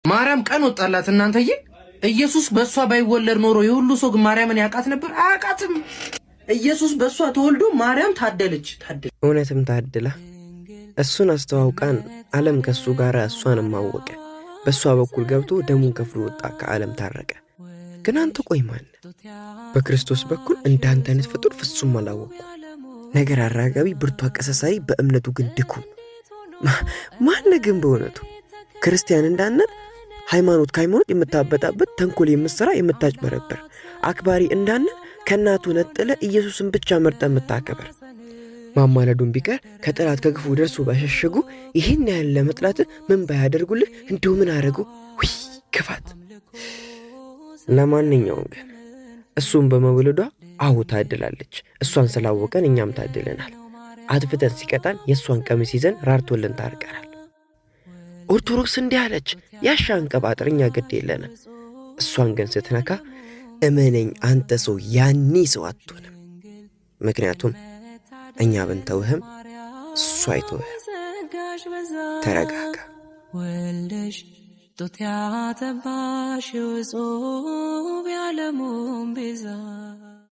ማርያም ቀን ወጣላት እናንተዬ። ኢየሱስ በሷ ባይወለድ ኖሮ የሁሉ ሰው ማርያምን ያቃት ነበር? አያቃትም። ኢየሱስ በሷ ተወልዶ ማርያም ታደለች። እውነትም ታድላ እሱን አስተዋውቃን ዓለም ከሱ ጋር እሷን ማወቀ። በሷ በኩል ገብቶ ደሙን ከፍሎ ወጣ፣ ከዓለም ታረቀ። ግን አንተ ቆይ ማን? በክርስቶስ በኩል እንዳንተ አይነት ፍጡር ፍጹም አላወቅኩ። ነገር አራጋቢ ብርቱ አቀሳሳይ፣ በእምነቱ ግን ድኩም ማን ግን በእውነቱ ክርስቲያን እንዳንል ሃይማኖት ከሃይማኖት የምታበጣበት ተንኮል የምትሰራ የምታጭበረበር አክባሪ እንዳንል ከናቱ ነጥለ ኢየሱስን ብቻ መርጠ የምታከበር ማማለዱን ቢቀር ከጠላት ከግፉ ደርሶ ባሸሸጉ ይሄን ያህል ለመጥላት ምን ባያደርጉልህ እንደው ምን አረጉ? ውይ ክፋት። ለማንኛውም ግን እሱን በመውለዷ አዎ ታድላለች። እሷን ስላወቀን እኛም ታድለናል። አጥፍተን ሲቀጣን የእሷን ቀሚስ ይዘን ራርቶልን ታርቀናል። ኦርቶዶክስ እንዲህ አለች፣ ያሻን ቀባጥርኛ ግድ የለንም። እሷን ግን ስትነካ እመነኝ አንተ ሰው ያኔ ሰው አትሆንም። ምክንያቱም እኛ ብንተውህም እሷ አይተውህም። ተረጋጋ። ወልደሽ ጡት ያጠባሽ እጹብ ያለሙን ቤዛ